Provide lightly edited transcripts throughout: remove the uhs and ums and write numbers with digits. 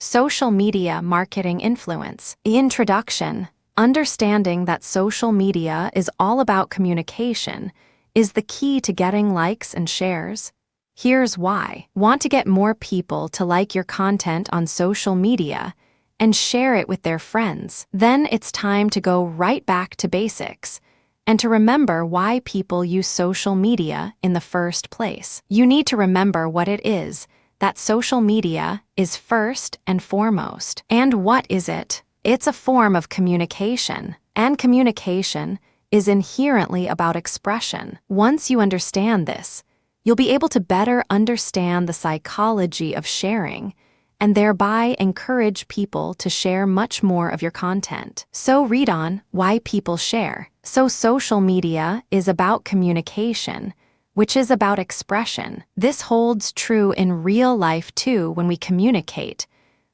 Social Media Marketing Influence. Introduction. Understanding that social media is all about communication is the key to getting likes and shares. Here's why. Want to get more people to like your content on social media and share it with their friends? Then it's time to go right back to basics and to remember why people use social media in the first place. You need to remember what it is that social media is first and foremost. And what is it? It's a form of communication, and communication is inherently about expression. Once you understand this, you'll be able to better understand the psychology of sharing and thereby encourage people to share much more of your content. So read on why people share. So social media is about communication, which is about expression. This holds true in real life too. When we communicate,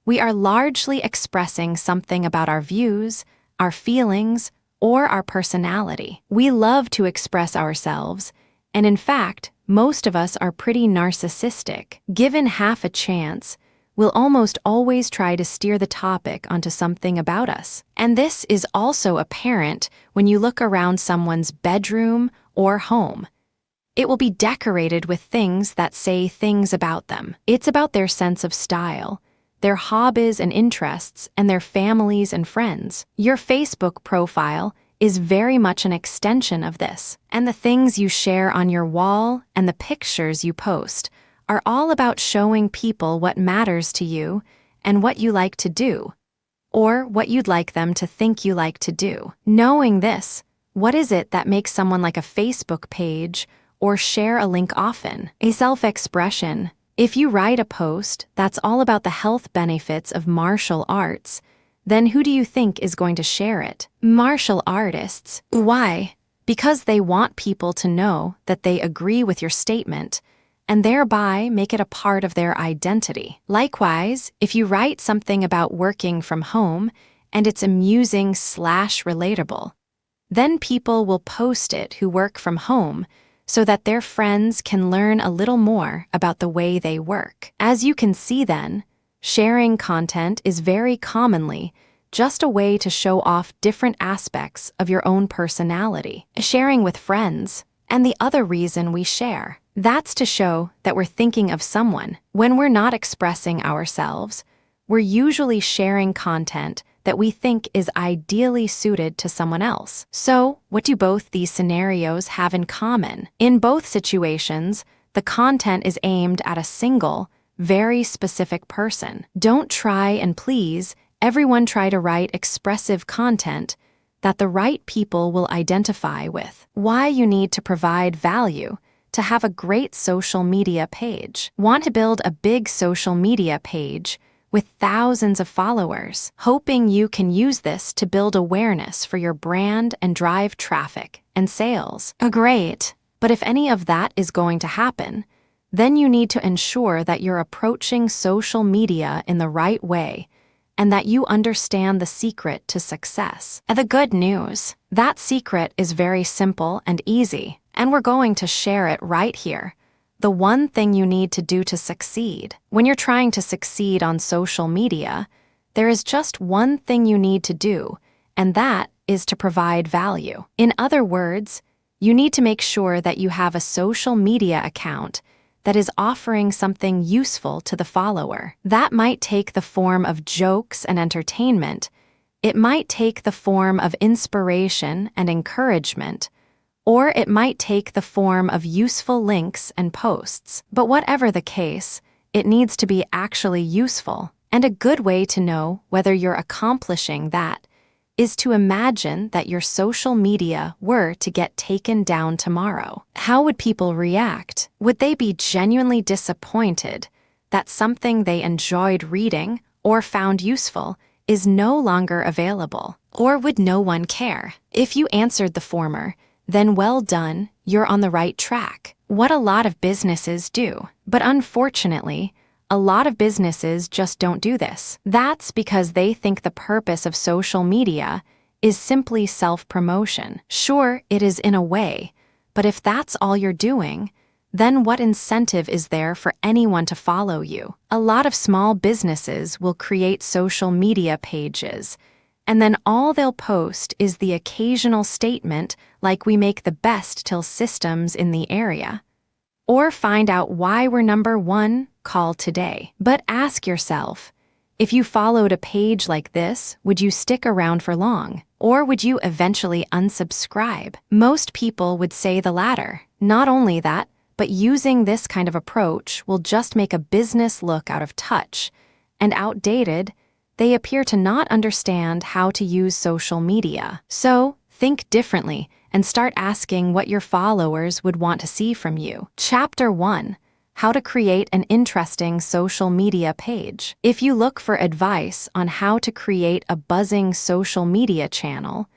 we are largely expressing something about our views, our feelings, or our personality. We love to express ourselves, and in fact, most of us are pretty narcissistic. Given half a chance, we'll almost always try to steer the topic onto something about us. And this is also apparent when you look around someone's bedroom or home. It will be decorated with things that say things about them. It's about their sense of style, their hobbies and interests, and their families and friends. Your Facebook profile is very much an extension of this. And the things you share on your wall and the pictures you post are all about showing people what matters to you and what you like to do, or what you'd like them to think you like to do. Knowing this, what is it that makes someone like a Facebook page or share a link often? A self-expression. If you write a post that's all about the health benefits of martial arts, then who do you think is going to share it? Martial artists. Why? Because they want people to know that they agree with your statement and thereby make it a part of their identity. Likewise, if you write something about working from home and it's amusing/relatable, then people will post it who work from home so that their friends can learn a little more about the way they work. As you can see then, sharing content is very commonly just a way to show off different aspects of your own personality. Sharing with friends, and the other reason we share, that's to show that we're thinking of someone. When we're not expressing ourselves, we're usually sharing content that we think is ideally suited to someone else. So, what do both these scenarios have in common? In both situations, the content is aimed at a single, very specific person. Don't try and please everyone. Try to write expressive content that the right people will identify with. Why you need to provide value to have a great social media page. Want to build a big social media page with thousands of followers, hoping you can use this to build awareness for your brand and drive traffic and sales. Great, but if any of that is going to happen, then you need to ensure that you're approaching social media in the right way and that you understand the secret to success. And the good news, that secret is very simple and easy, and we're going to share it right here. The one thing you need to do to succeed. When you're trying to succeed on social media, there is just one thing you need to do, and that is to provide value. In other words, you need to make sure that you have a social media account that is offering something useful to the follower. That might take the form of jokes and entertainment. It might take the form of inspiration and encouragement, or it might take the form of useful links and posts. But whatever the case, it needs to be actually useful. And a good way to know whether you're accomplishing that is to imagine that your social media were to get taken down tomorrow. How would people react? Would they be genuinely disappointed that something they enjoyed reading or found useful is no longer available? Or would no one care? If you answered the former, then well done, you're on the right track. What a lot of businesses do. But unfortunately, a lot of businesses just don't do this. That's because they think the purpose of social media is simply self-promotion. Sure, it is in a way, but if that's all you're doing, then what incentive is there for anyone to follow you? A lot of small businesses will create social media pages, and then all they'll post is the occasional statement like "we make the best till systems in the area." Or find out why we're number one, call today. But ask yourself, if you followed a page like this, would you stick around for long? Or would you eventually unsubscribe? Most people would say the latter. Not only that, but using this kind of approach will just make a business look out of touch and outdated. They appear to not understand how to use social media. So, think differently and start asking what your followers would want to see from you. Chapter 1. How to create an interesting social media page. If you look for advice on how to create a buzzing social media channel,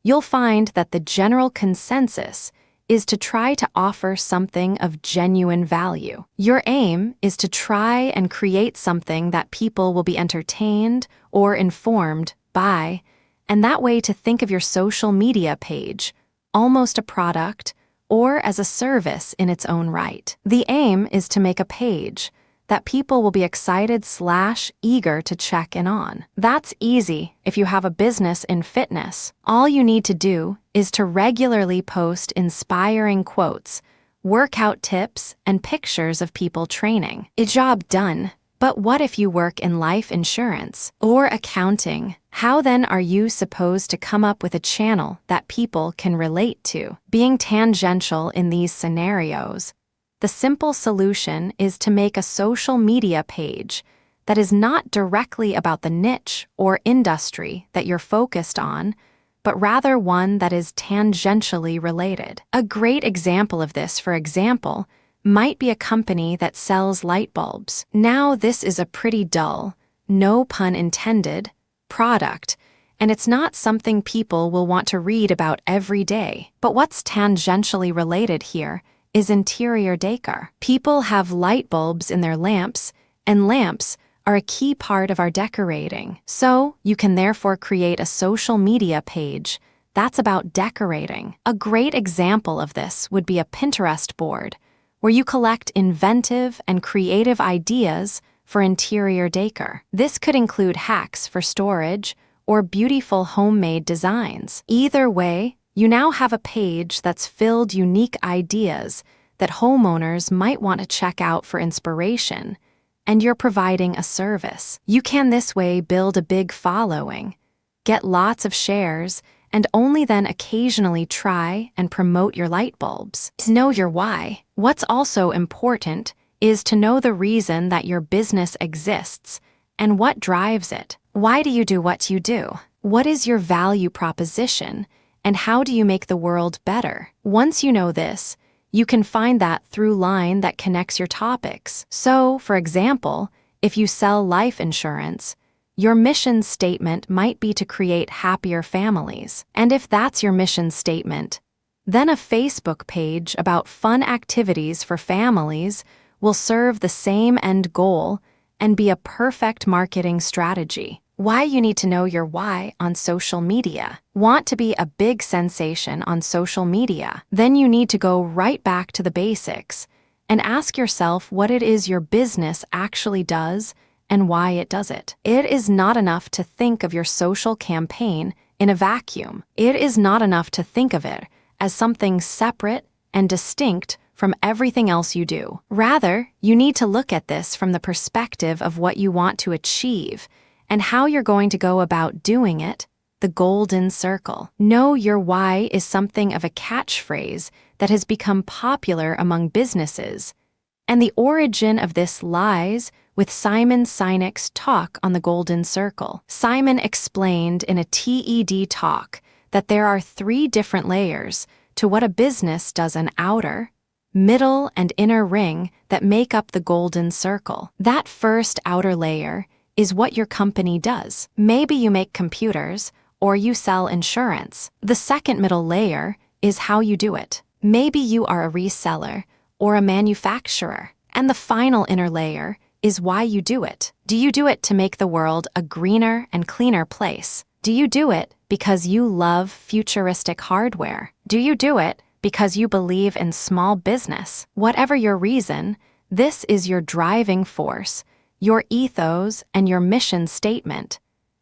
you'll find that the general consensus is to try to offer something of genuine value. Your aim is to try and create something that people will be entertained or informed by, and that way to think of your social media page almost a product or as a service in its own right. The aim is to make a page that people will be excited/eager to check in on. That's easy if you have a business in fitness. All you need to do is to regularly post inspiring quotes, workout tips, and pictures of people training. A job done. But what if you work in life insurance or accounting? How then are you supposed to come up with a channel that people can relate to? Being tangential in these scenarios, the simple solution is to make a social media page that is not directly about the niche or industry that you're focused on, but rather one that is tangentially related. A great example of this, for example, might be a company that sells light bulbs. Now, this is a pretty dull, no pun intended, product, and it's not something people will want to read about every day. But what's tangentially related here is interior decor. People have light bulbs in their lamps, and lamps are a key part of our decorating. So, you can therefore create a social media page that's about decorating. A great example of this would be a Pinterest board, where you collect inventive and creative ideas for interior decor. This could include hacks for storage or beautiful homemade designs. Either way, you now have a page that's filled unique ideas that homeowners might want to check out for inspiration, and you're providing a service. You can this way build a big following, get lots of shares, and only then occasionally try and promote your light bulbs. To know your why. What's also important is to know the reason that your business exists and what drives it. Why do you do what you do? What is your value proposition, and how do you make the world better? Once you know this, you can find that through line that connects your topics. So, for example, if you sell life insurance, your mission statement might be to create happier families. And if that's your mission statement, then a Facebook page about fun activities for families will serve the same end goal and be a perfect marketing strategy. Why you need to know your why on social media. Want to be a big sensation on social media? Then you need to go right back to the basics and ask yourself what it is your business actually does and why it does it. It is not enough to think of your social campaign in a vacuum. It is not enough to think of it as something separate and distinct from everything else you do. Rather, you need to look at this from the perspective of what you want to achieve and how you're going to go about doing it, the golden circle. Know your why is something of a catchphrase that has become popular among businesses, and the origin of this lies with Simon Sinek's talk on the golden circle. Simon explained in a TED talk that there are 3 different layers to what a business does: an outer, middle, and inner ring that make up the golden circle. That first outer layer is what your company does. Maybe you make computers or you sell insurance. The second middle layer is how you do it. Maybe you are a reseller or a manufacturer. And the final inner layer is why you do it. Do you do it to make the world a greener and cleaner place? Do you do it because you love futuristic hardware? Do you do it Because you believe in small business. Whatever your reason, this is your driving force, your ethos, and your mission statement.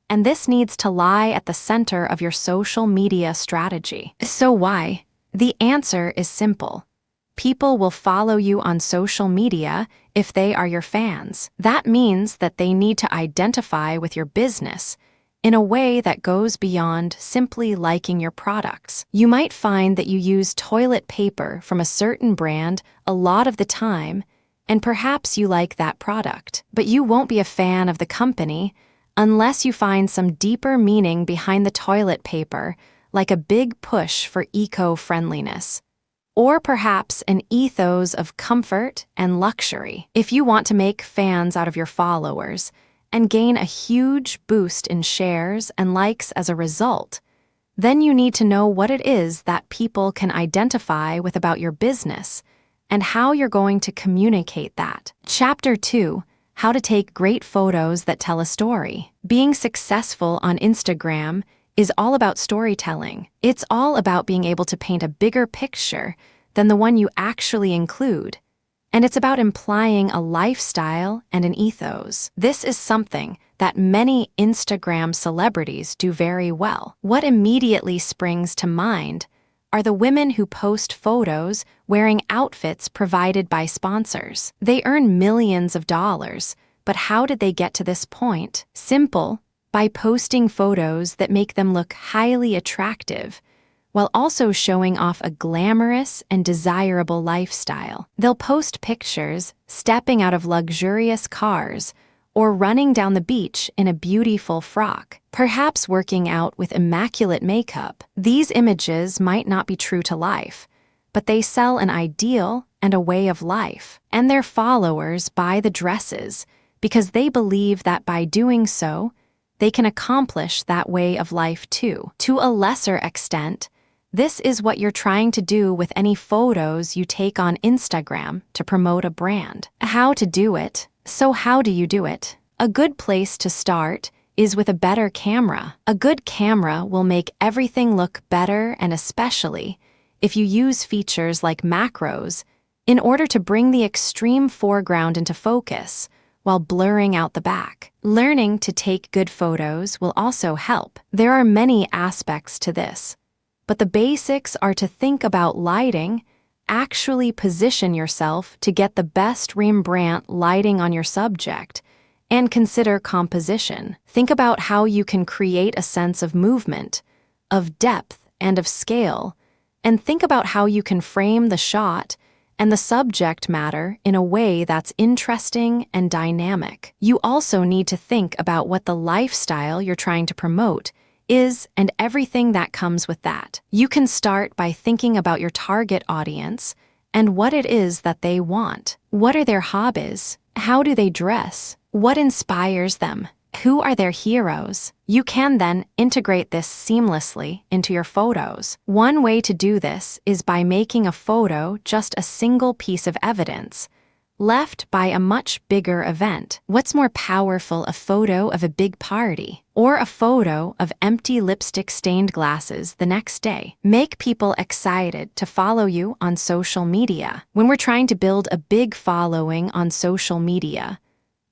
And this needs to lie at the center of your social media strategy. So why? The answer is simple. People will follow you on social media if they are your fans. That means that they need to identify with your business in a way that goes beyond simply liking your products. You might find that you use toilet paper from a certain brand a lot of the time, and perhaps you like that product. But you won't be a fan of the company unless you find some deeper meaning behind the toilet paper, like a big push for eco-friendliness. Or perhaps an ethos of comfort and luxury. If you want to make fans out of your followers and gain a huge boost in shares and likes as a result, then you need to know what it is that people can identify with about your business and how you're going to communicate that. Chapter 2: How to take great photos that tell a story. Being successful on Instagram is all about storytelling. It's all about being able to paint a bigger picture than the one you actually include. And it's about implying a lifestyle and an ethos. This is something that many Instagram celebrities do very well. What immediately springs to mind are the women who post photos wearing outfits provided by sponsors. They earn millions of dollars, but how did they get to this point? Simple: by posting photos that make them look highly attractive, while also showing off a glamorous and desirable lifestyle. They'll post pictures stepping out of luxurious cars or running down the beach in a beautiful frock, perhaps working out with immaculate makeup. These images might not be true to life, but they sell an ideal and a way of life. And their followers buy the dresses because they believe that by doing so, they can accomplish that way of life too. To a lesser extent, this is what you're trying to do with any photos you take on Instagram to promote a brand. How to do it? So how do you do it? A good place to start is with a better camera. A good camera will make everything look better, and especially if you use features like macros in order to bring the extreme foreground into focus while blurring out the back. Learning to take good photos will also help. There are many aspects to this, but the basics are to think about lighting, actually position yourself to get the best Rembrandt lighting on your subject, and consider composition. Think about how you can create a sense of movement, of depth, and of scale, and think about how you can frame the shot and the subject matter in a way that's interesting and dynamic. You also need to think about what the lifestyle you're trying to promote is and everything that comes with that. You can start by thinking about your target audience and what it is that they want. What are their hobbies? How do they dress? What inspires them? Who are their heroes? You can then integrate this seamlessly into your photos. One way to do this is by making a photo just a single piece of evidence, left by a much bigger event. What's more powerful, a photo of a big party or a photo of empty lipstick-stained glasses the next day? Make people excited to follow you on social media. When we're trying to build a big following on social media,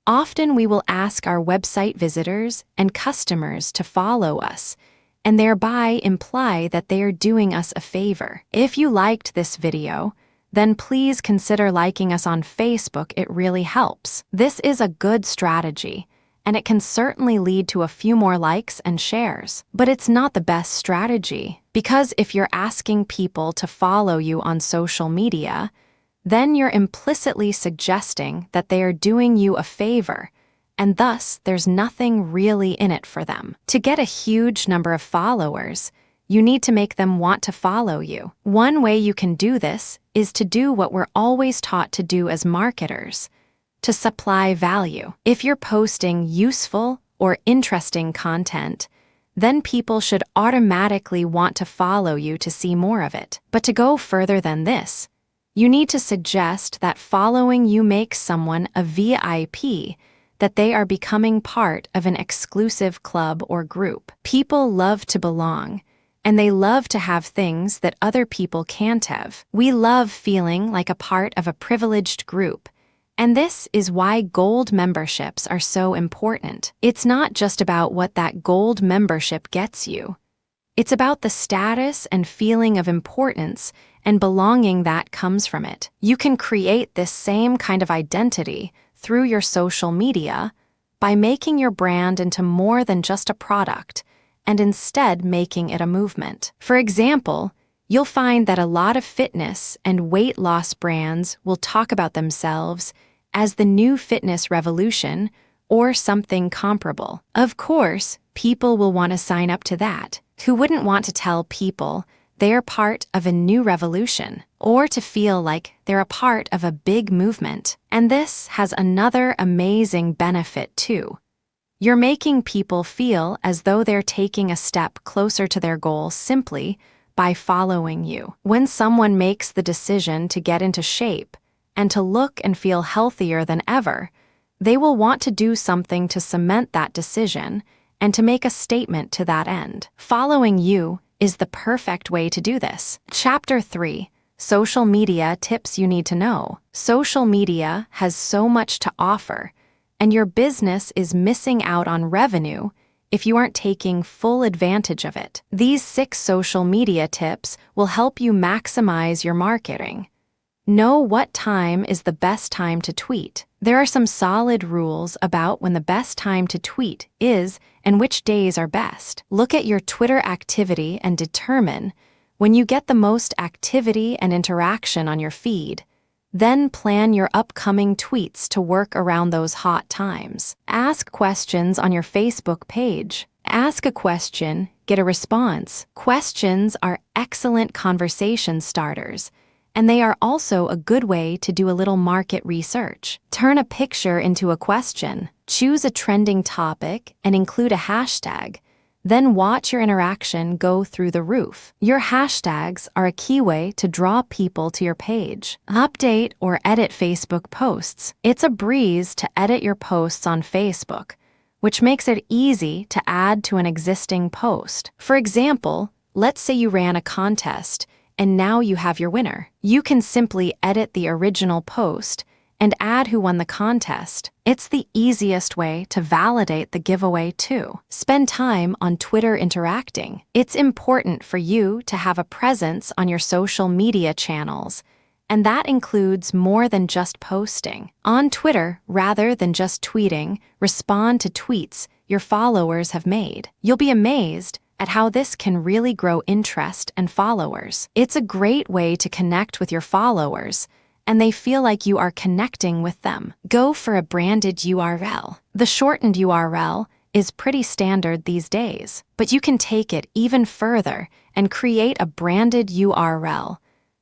often we will ask our website visitors and customers to follow us, and thereby imply that they are doing us a favor. If you liked this video, then please consider liking us on Facebook. It really helps. This is a good strategy, and it can certainly lead to a few more likes and shares. But it's not the best strategy, because if you're asking people to follow you on social media, then you're implicitly suggesting that they are doing you a favor, and thus there's nothing really in it for them. To get a huge number of followers, you need to make them want to follow you. One way you can do this is to do what we're always taught to do as marketers: to supply value. If you're posting useful or interesting content, then people should automatically want to follow you to see more of it. But to go further than this, you need to suggest that following you makes someone a VIP, that they are becoming part of an exclusive club or group. People love to belong, and they love to have things that other people can't have. We love feeling like a part of a privileged group, and this is why gold memberships are so important. It's not just about what that gold membership gets you. It's about the status and feeling of importance and belonging that comes from it. You can create this same kind of identity through your social media by making your brand into more than just a product and instead making it a movement. For example, you'll find that a lot of fitness and weight loss brands will talk about themselves as the new fitness revolution or something comparable. Of course, people will want to sign up to that. Who wouldn't want to tell people they're part of a new revolution or to feel like they're a part of a big movement? And this has another amazing benefit too. You're making people feel as though they're taking a step closer to their goal simply by following you. When someone makes the decision to get into shape and to look and feel healthier than ever, they will want to do something to cement that decision and to make a statement to that end. Following you is the perfect way to do this. Chapter 3: Social Media Tips You Need to Know. Social media has so much to offer, and your business is missing out on revenue if you aren't taking full advantage of it. These 6 social media tips will help you maximize your marketing. Know what time is the best time to tweet. There are some solid rules about when the best time to tweet is and which days are best. Look at your Twitter activity and determine when you get the most activity and interaction on your feed. Then plan your upcoming tweets to work around those hot times. Ask questions on your Facebook page. Ask a question, get a response. Questions are excellent conversation starters, and they are also a good way to do a little market research. Turn a picture into a question. Choose a trending topic and include a hashtag. Then watch your interaction go through the roof. Your hashtags are a key way to draw people to your page. Update or edit Facebook posts. It's a breeze to edit your posts on Facebook, which makes it easy to add to an existing post. For example, let's say you ran a contest and now you have your winner. You can simply edit the original post and add who won the contest. It's the easiest way to validate the giveaway too. Spend time on Twitter interacting. It's important for you to have a presence on your social media channels, and that includes more than just posting. On Twitter, rather than just tweeting, respond to tweets your followers have made. You'll be amazed at how this can really grow interest and followers. It's a great way to connect with your followers, and they feel like you are connecting with them. Go for a branded URL. The shortened URL is pretty standard these days, but you can take it even further and create a branded URL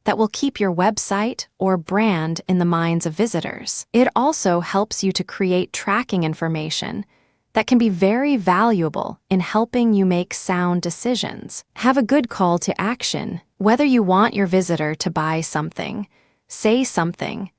that will keep your website or brand in the minds of visitors. It also helps you to create tracking information that can be very valuable in helping you make sound decisions. Have a good call to action, whether you want your visitor to buy something, say something,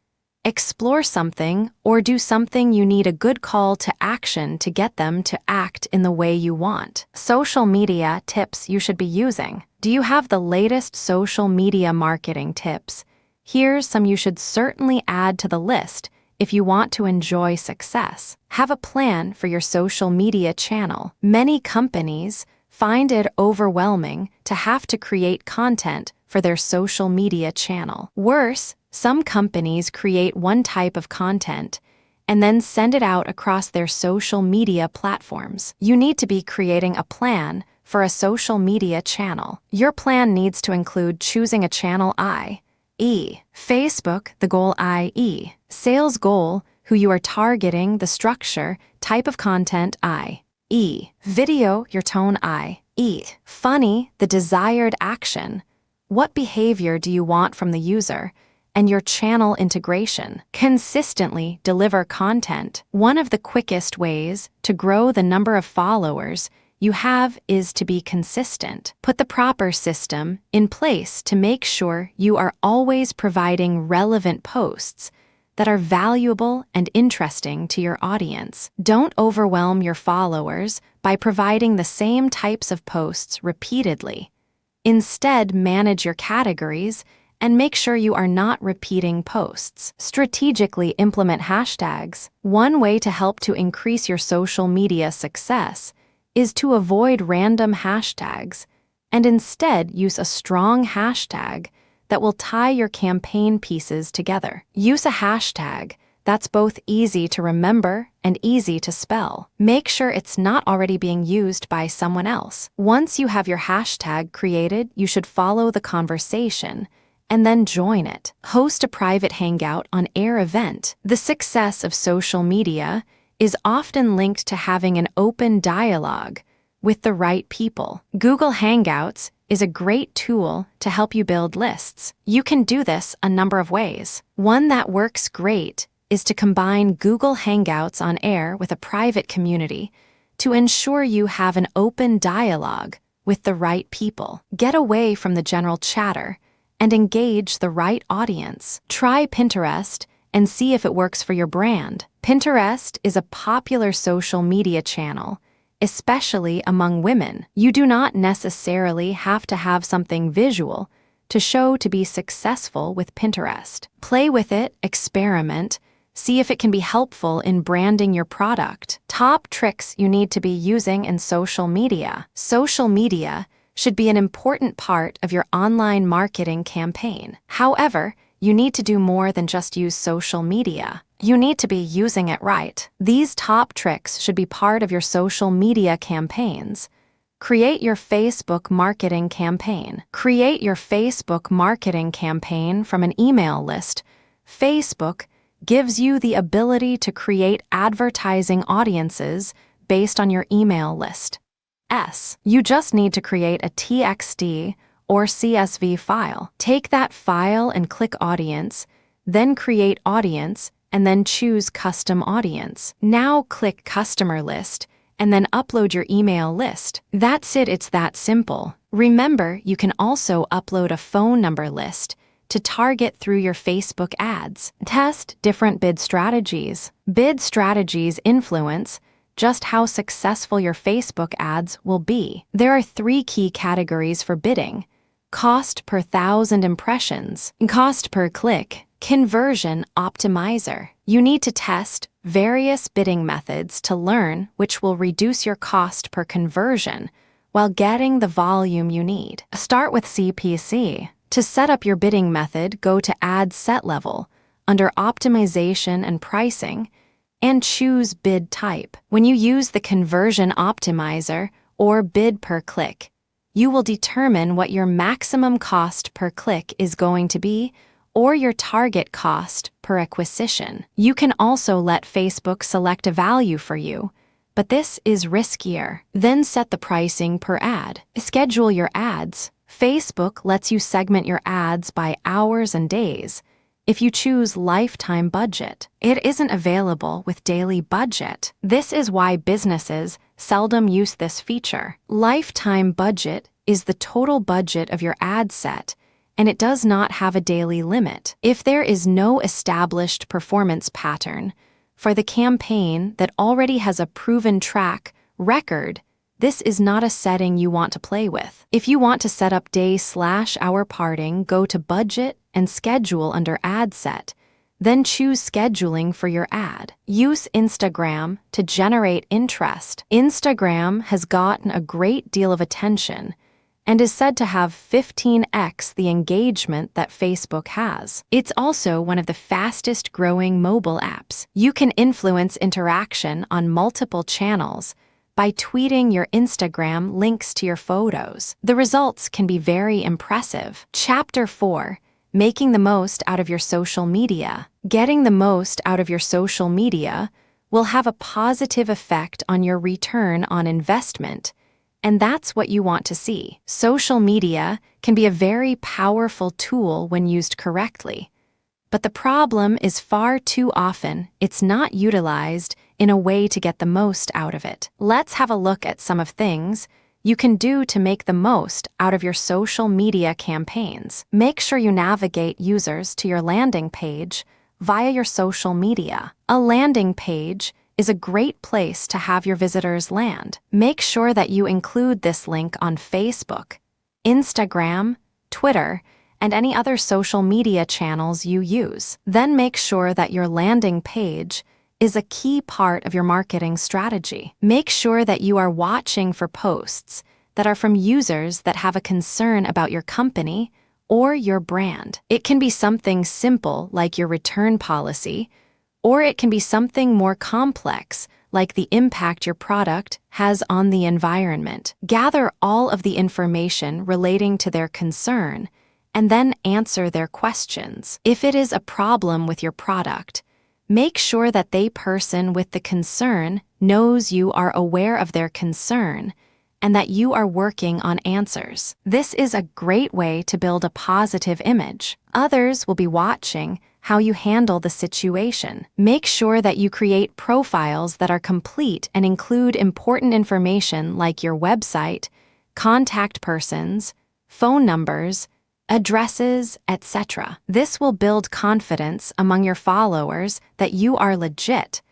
explore something, or do something. You need a good call to action to get them to act in the way you want. Social media tips you should be using. Do you have the latest social media marketing tips? Here's some you should certainly add to the list if you want to enjoy success. Have a plan for your social media channel. Many companies find it overwhelming to have to create content for their social media channel. Worse, some companies create one type of content and then send it out across their social media platforms. You need to be creating a plan for a social media channel. Your plan needs to include choosing a channel i.e. Facebook, the goal i.e. sales goal, who you are targeting, the structure, type of content i.e. video, your tone i.e. funny, the desired action. What behavior do you want from the user? And your channel integration. Consistently deliver content. One of the quickest ways to grow the number of followers you have is to be consistent. Put the proper system in place to make sure you are always providing relevant posts that are valuable and interesting to your audience. Don't overwhelm your followers by providing the same types of posts repeatedly. Instead, manage your categories and make sure you are not repeating posts. Strategically implement hashtags. One way to help to increase your social media success is to avoid random hashtags and instead use a strong hashtag that will tie your campaign pieces together. Use a hashtag that's both easy to remember and easy to spell. Make sure it's not already being used by someone else. Once you have your hashtag created, you should follow the conversation and then join it. Host a private hangout on air event. The success of social media is often linked to having an open dialogue with the right people. Google Hangouts is a great tool to help you build lists. You can do this a number of ways. One that works great is to combine Google Hangouts on air with a private community to ensure you have an open dialogue with the right people. Get away from the general chatter and engage the right audience. Try Pinterest and see if it works for your brand. Pinterest is a popular social media channel, especially among women. You do not necessarily have to have something visual to show to be successful with Pinterest. Play with it, experiment, see if it can be helpful in branding your product. Top tricks you need to be using in social media. Social media should be an important part of your online marketing campaign. However, you need to do more than just use social media. You need to be using it right. These top tricks should be part of your social media campaigns. Create your Facebook marketing campaign. Create your Facebook marketing campaign from an email list. Facebook gives you the ability to create advertising audiences based on your email list. You just need to create a TXT or CSV file. Take that file and click Audience, then create Audience, and then choose Custom Audience. Now click Customer List, and then upload your email list. That's it, it's that simple. Remember, you can also upload a phone number list to target through your Facebook ads. Test different bid strategies. Bid strategies influence just how successful your Facebook ads will be. There are 3 key categories for bidding: cost per 1,000 impressions, cost per click, conversion optimizer. You need to test various bidding methods to learn which will reduce your cost per conversion while getting the volume you need. Start with CPC. To set up your bidding method, go to Ad Set Level under Optimization and Pricing and choose Bid Type. When you use the Conversion Optimizer or Bid per Click, you will determine what your maximum cost per click is going to be or your target cost per acquisition. You can also let Facebook select a value for you, but this is riskier. Then set the pricing per ad. Schedule your ads. Facebook lets you segment your ads by hours and days if you choose lifetime budget. It isn't available with daily budget. This is why businesses seldom use this feature. Lifetime budget is the total budget of your ad set, and it does not have a daily limit. If there is no established performance pattern for the campaign that already has a proven track record, this is not a setting you want to play with. If you want to set up day/hour parting, go to Budget and Schedule under Ad Set, then choose Scheduling for your ad. Use Instagram to generate interest. Instagram has gotten a great deal of attention and is said to have 15x the engagement that Facebook has. It's also one of the fastest growing mobile apps. You can influence interaction on multiple channels by tweeting your Instagram links to your photos. The results can be very impressive. Chapter 4: Making the most out of your social media. Getting the most out of your social media will have a positive effect on your return on investment, and that's what you want to see. Social media can be a very powerful tool when used correctly, but the problem is far too often it's not utilized in a way to get the most out of it. Let's have a look at some of things you can do to make the most out of your social media campaigns. Make sure you navigate users to your landing page via your social media. A landing page is a great place to have your visitors land. Make sure that you include this link on Facebook, Instagram, Twitter, and any other social media channels you use. Then make sure that your landing page is a key part of your marketing strategy. Make sure that you are watching for posts that are from users that have a concern about your company or your brand. It can be something simple like your return policy, or it can be something more complex like the impact your product has on the environment. Gather all of the information relating to their concern and then answer their questions. If it is a problem with your product, make sure that the person with the concern knows you are aware of their concern and that you are working on answers. This is a great way to build a positive image. Others will be watching how you handle the situation. Make sure that you create profiles that are complete and include important information like your website, contact persons, phone numbers, addresses, etc. This will build confidence among your followers that you are legit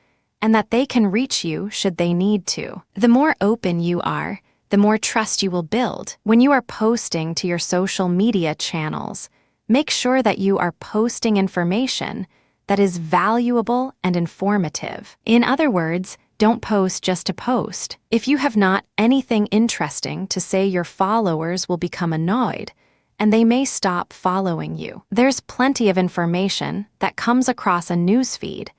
and that they can reach you should they need to. The more open you are, the more trust you will build. When you are posting to your social media channels, make sure that you are posting information that is valuable and informative. In other words, don't post just to post. If you have not anything interesting to say, your followers will become annoyed and they may stop following you. There's plenty of information that comes across a newsfeed.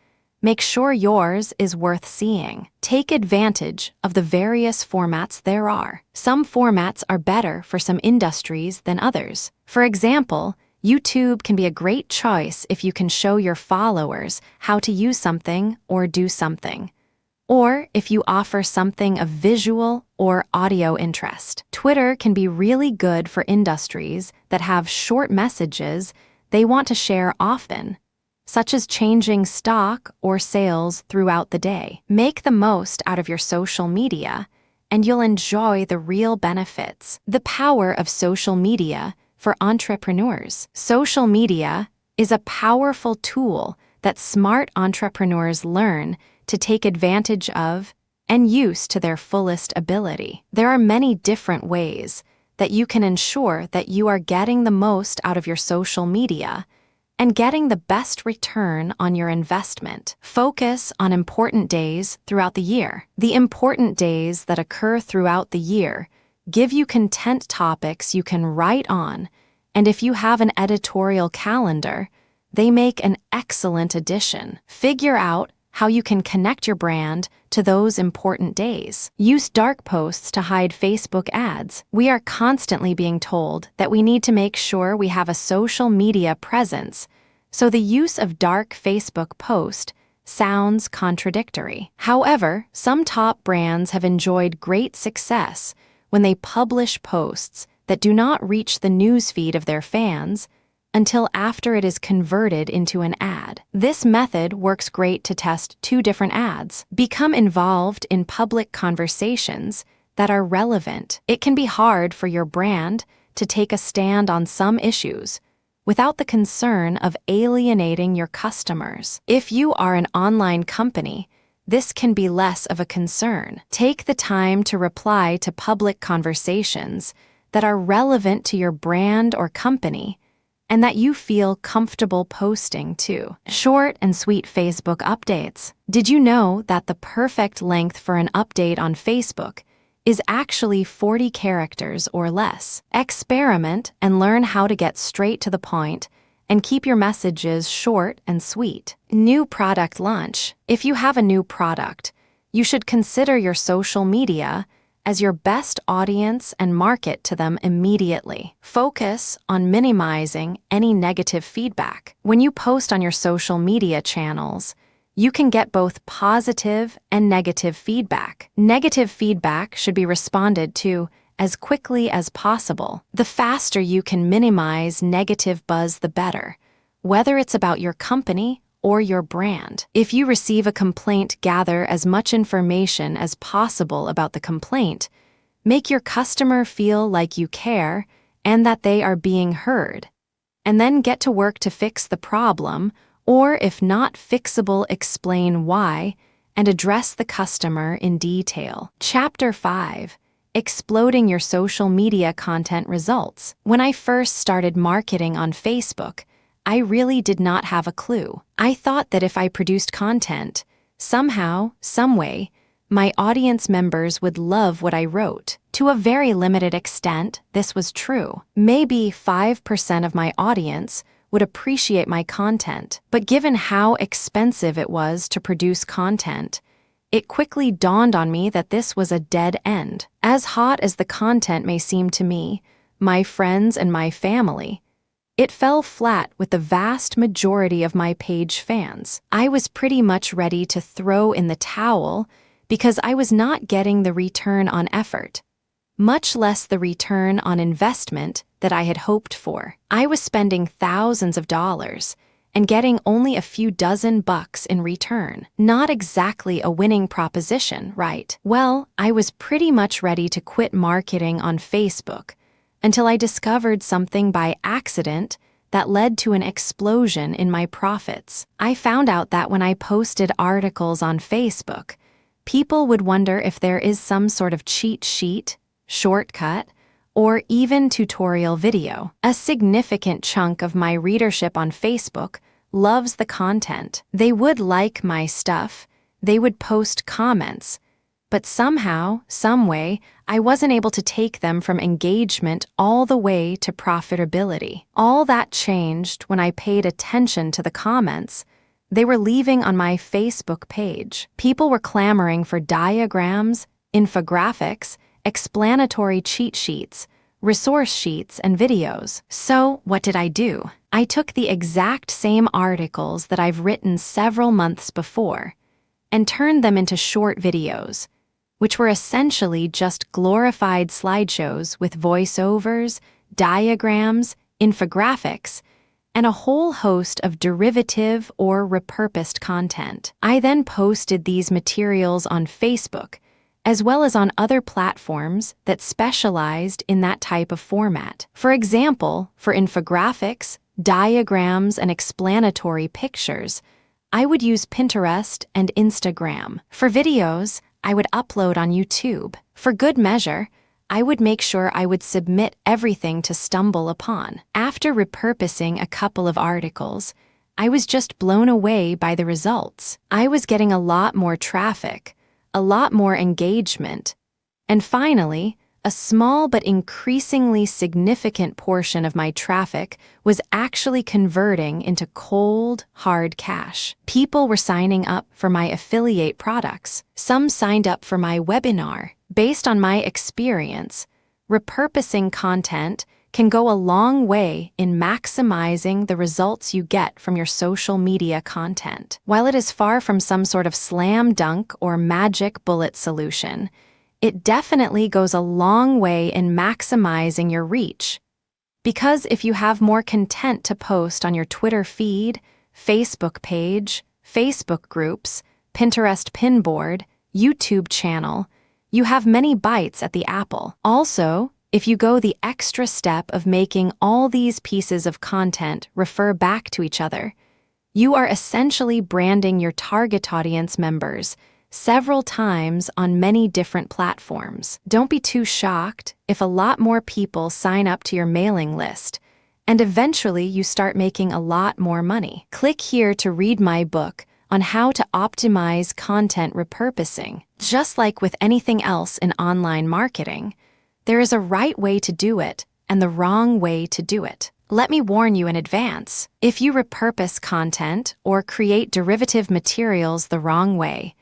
Make sure yours is worth seeing. Take advantage of the various formats there are. Some formats are better for some industries than others. For example, YouTube can be a great choice if you can show your followers how to use something or do something, or if you offer something of visual or audio interest. Twitter can be really good for industries that have short messages they want to share often, such as changing stock or sales throughout the day. Make the most out of your social media, and you'll enjoy the real benefits. The power of social media for entrepreneurs. Social media is a powerful tool that smart entrepreneurs learn to take advantage of and use to their fullest ability. There are many different ways that you can ensure that you are getting the most out of your social media and getting the best return on your investment. Focus on important days throughout the year. The important days that occur throughout the year give you content topics you can write on, and if you have an editorial calendar, they make an excellent addition. Figure out how you can connect your brand to those important days. Use dark posts to hide Facebook ads. We are constantly being told that we need to make sure we have a social media presence, so the use of dark Facebook post sounds contradictory. However, some top brands have enjoyed great success when they publish posts that do not reach the newsfeed of their fans until after it is converted into an ad. This method works great to test two different ads. Become involved in public conversations that are relevant. It can be hard for your brand to take a stand on some issues without the concern of alienating your customers. If you are an online company, this can be less of a concern. Take the time to reply to public conversations that are relevant to your brand or company and that you feel comfortable posting to. Short and sweet Facebook updates. Did you know that the perfect length for an update on Facebook is actually 40 characters or less? Experiment and learn how to get straight to the point and keep your messages short and sweet. New product launch. If you have a new product, you should consider your social media as your best audience and market to them immediately. Focus on minimizing any negative feedback. When you post on your social media channels, you can get both positive and negative feedback. Negative feedback should be responded to as quickly as possible. The faster you can minimize negative buzz, the better, whether it's about your company or your brand. If you receive a complaint, gather as much information as possible about the complaint. Make your customer feel like you care and that they are being heard. And then get to work to fix the problem, or if not fixable, explain why and address the customer in detail. Chapter 5. exploding your social media content results. When I first started marketing on Facebook, I really did not have a clue. I thought that if I produced content, somehow, someway, my audience members would love what I wrote. To a very limited extent, this was true. Maybe 5% of my audience would appreciate my content, but given how expensive it was to produce content, it quickly dawned on me that this was a dead end. As hot as the content may seem to me, my friends and my family, it fell flat with the vast majority of my page fans. I was pretty much ready to throw in the towel because I was not getting the return on effort, much less the return on investment that I had hoped for. I was spending thousands of dollars and getting only a few dozen bucks in return. Not exactly a winning proposition, right? Well, I was pretty much ready to quit marketing on Facebook until I discovered something by accident that led to an explosion in my profits. I found out that when I posted articles on Facebook, people would wonder if there is some sort of cheat sheet, shortcut, or even tutorial video. A significant chunk of my readership on Facebook loves the content. They would like my stuff, they would post comments, but somehow, someway, I wasn't able to take them from engagement all the way to profitability. All that changed when I paid attention to the comments they were leaving on my Facebook page. People were clamoring for diagrams, infographics, explanatory cheat sheets, resource sheets, and videos. So, what did I do? I took the exact same articles that I've written several months before and turned them into short videos, which were essentially just glorified slideshows with voiceovers, diagrams, infographics, and a whole host of derivative or repurposed content. I then posted these materials on Facebook, as well as on other platforms that specialized in that type of format. For example, for infographics, diagrams, and explanatory pictures, I would use Pinterest and Instagram. For videos, I would upload on YouTube. For good measure, I would make sure I would submit everything to Stumble Upon. After repurposing a couple of articles, I was just blown away by the results. I was getting a lot more traffic, a lot more engagement, and finally, a small but increasingly significant portion of my traffic was actually converting into cold, hard cash. People were signing up for my affiliate products. Some signed up for my webinar. Based on my experience, repurposing content can go a long way in maximizing the results you get from your social media content. While it is far from some sort of slam dunk or magic bullet solution, it definitely goes a long way in maximizing your reach. Because if you have more content to post on your Twitter feed, Facebook page, Facebook groups, Pinterest pinboard, YouTube channel, you have many bites at the apple. Also, if you go the extra step of making all these pieces of content refer back to each other, you are essentially branding your target audience members several times on many different platforms. Don't be too shocked if a lot more people sign up to your mailing list, and eventually you start making a lot more money. Click here to read my book on how to optimize content repurposing. Just like with anything else in online marketing, there is a right way to do it and the wrong way to do it. Let me warn you in advance. If you repurpose content or create derivative materials the wrong way,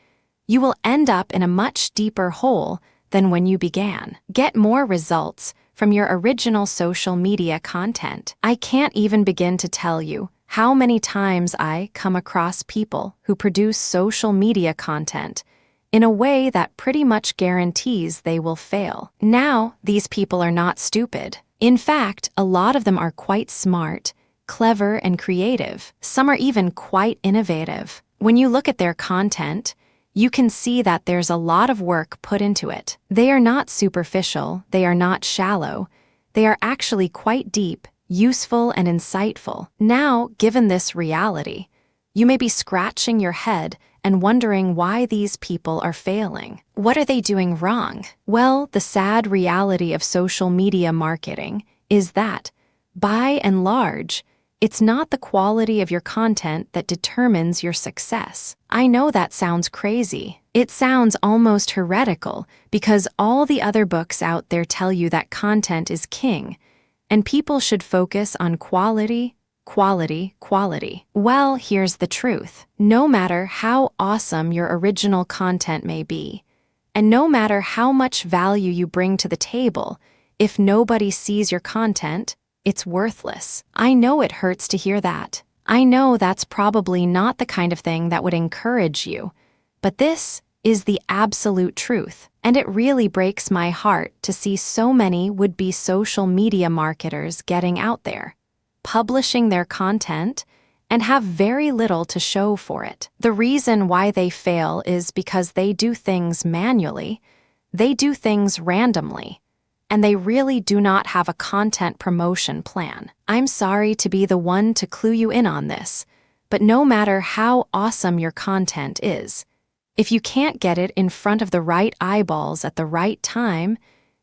you will end up in a much deeper hole than when you began. Get more results from your original social media content. I can't even begin to tell you how many times I come across people who produce social media content in a way that pretty much guarantees they will fail. Now, these people are not stupid. In fact, a lot of them are quite smart, clever, and creative. Some are even quite innovative. When you look at their content, you can see that there's a lot of work put into it. They are not superficial, they are not shallow, they are actually quite deep, useful, and insightful. Now, given this reality, You may be scratching your head and wondering why these people are failing. What are they doing wrong? Well, the sad reality of social media marketing is that, by and large, it's not the quality of your content that determines your success. I know that sounds crazy. It sounds almost heretical because all the other books out there tell you that content is king, and people should focus on quality, quality, quality. Well, here's the truth. No matter how awesome your original content may be, and no matter how much value you bring to the table, if nobody sees your content, it's worthless. I know it hurts to hear that. I know that's probably not the kind of thing that would encourage you, but this is the absolute truth, and it really breaks my heart to see so many would-be social media marketers getting out there, publishing their content, and have very little to show for it. The reason why they fail is because they do things manually, they do things randomly, and they really do not have a content promotion plan. I'm sorry to be the one to clue you in on this, but no matter how awesome your content is, if you can't get it in front of the right eyeballs at the right time,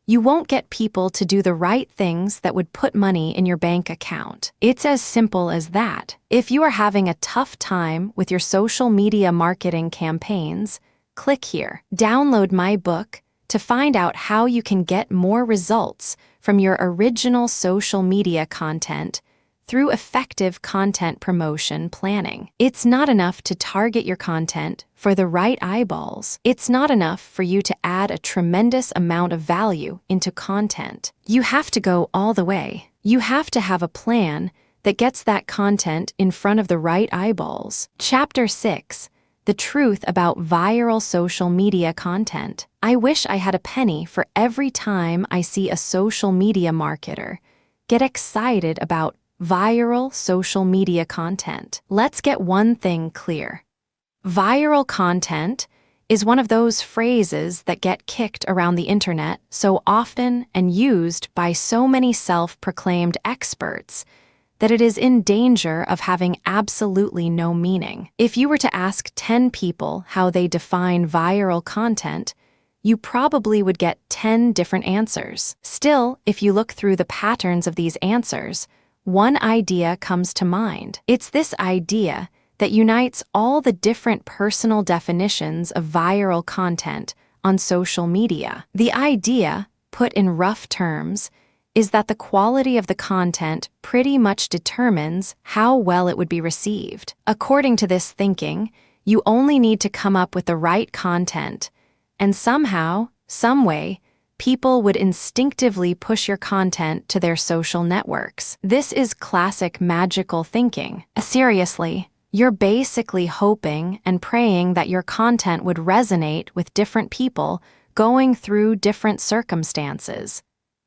you won't get people to do the right things that would put money in your bank account. It's as simple as that. If you are having a tough time with your social media marketing campaigns, click here. Download my book to find out how you can get more results from your original social media content through effective content promotion planning. It's not enough to target your content for the right eyeballs. It's not enough for you to add a tremendous amount of value into content. You have to go all the way. You have to have a plan that gets that content in front of the right eyeballs. Chapter 6. The truth about viral social media content. I wish I had a penny for every time I see a social media marketer get excited about viral social media content. Let's get one thing clear. Viral content is one of those phrases that get kicked around the internet so often and used by so many self-proclaimed experts that it is in danger of having absolutely no meaning. If you were to ask 10 people how they define viral content, you probably would get 10 different answers. Still, if you look through the patterns of these answers, one idea comes to mind. It's this idea that unites all the different personal definitions of viral content on social media. The idea, put in rough terms, is that the quality of the content pretty much determines how well it would be received. According to this thinking, you only need to come up with the right content, and somehow, some way, people would instinctively push your content to their social networks. This is classic magical thinking. Seriously, you're basically hoping and praying that your content would resonate with different people going through different circumstances,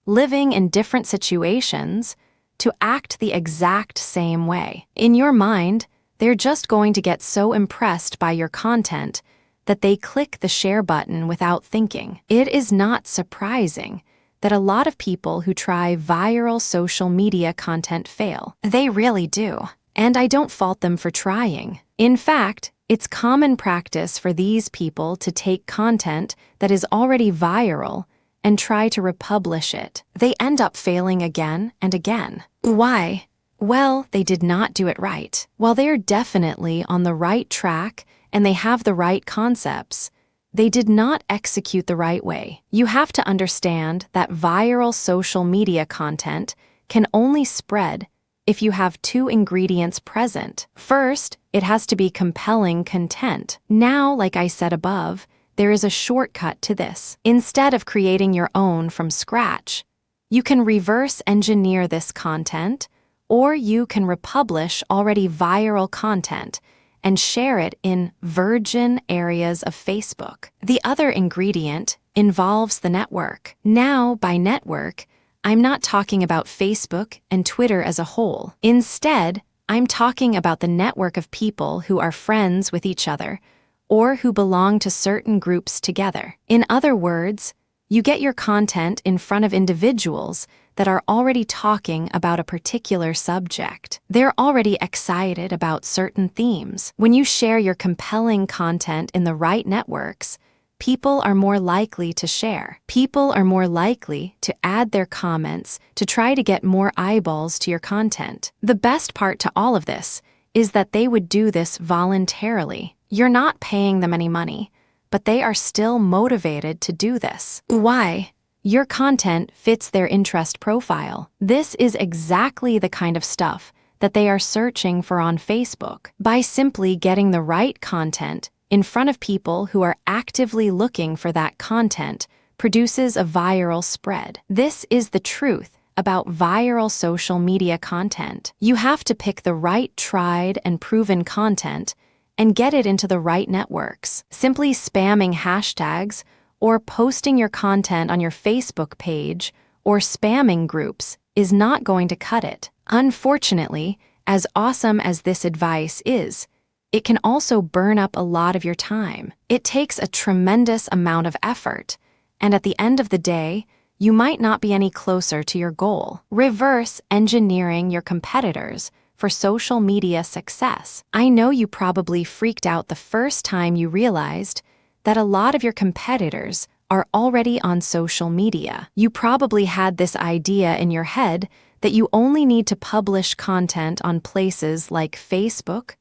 living in different situations, to act the exact same way. In your mind, they're just going to get so impressed by your content that they click the share button without thinking. It is not surprising that a lot of people who try viral social media content fail. They really do. And I don't fault them for trying. In fact, it's common practice for these people to take content that is already viral and try to republish it. They end up failing again and again. Why? Well, they did not do it right. While they are definitely on the right track and they have the right concepts, they did not execute the right way. You have to understand that viral social media content can only spread if you have two ingredients present. First, it has to be compelling content. Now, like I said above, there is a shortcut to this. Instead of creating your own from scratch, you can reverse engineer this content, or you can republish already viral content and share it in virgin areas of Facebook. The other ingredient involves the network. Now, by network, I'm not talking about Facebook and Twitter as a whole. Instead, I'm talking about the network of people who are friends with each other or who belong to certain groups together. In other words, You get your content in front of individuals that are already talking about a particular subject. They're already excited about certain themes. When you share your compelling content in the right networks, people are more likely to share. People are more likely to add their comments to try to get more eyeballs to your content. The best part to all of this is that they would do this voluntarily. You're not paying them any money, but they are still motivated to do this. Why? Your content fits their interest profile. This is exactly the kind of stuff that they are searching for on Facebook. By simply getting the right content in front of people who are actively looking for that content produces a viral spread. This is the truth about viral social media content. You have to pick the right tried and proven content and get it into the right networks. Simply spamming hashtags or posting your content on your Facebook page or spamming groups is not going to cut it. Unfortunately, as awesome as this advice is, it can also burn up a lot of your time. It takes a tremendous amount of effort, and at the end of the day, you might not be any closer to your goal. Reverse engineering your competitors for social media success. I know you probably freaked out the first time you realized that a lot of your competitors are already on social media. You probably had this idea in your head that you only need to publish content on places like Facebook,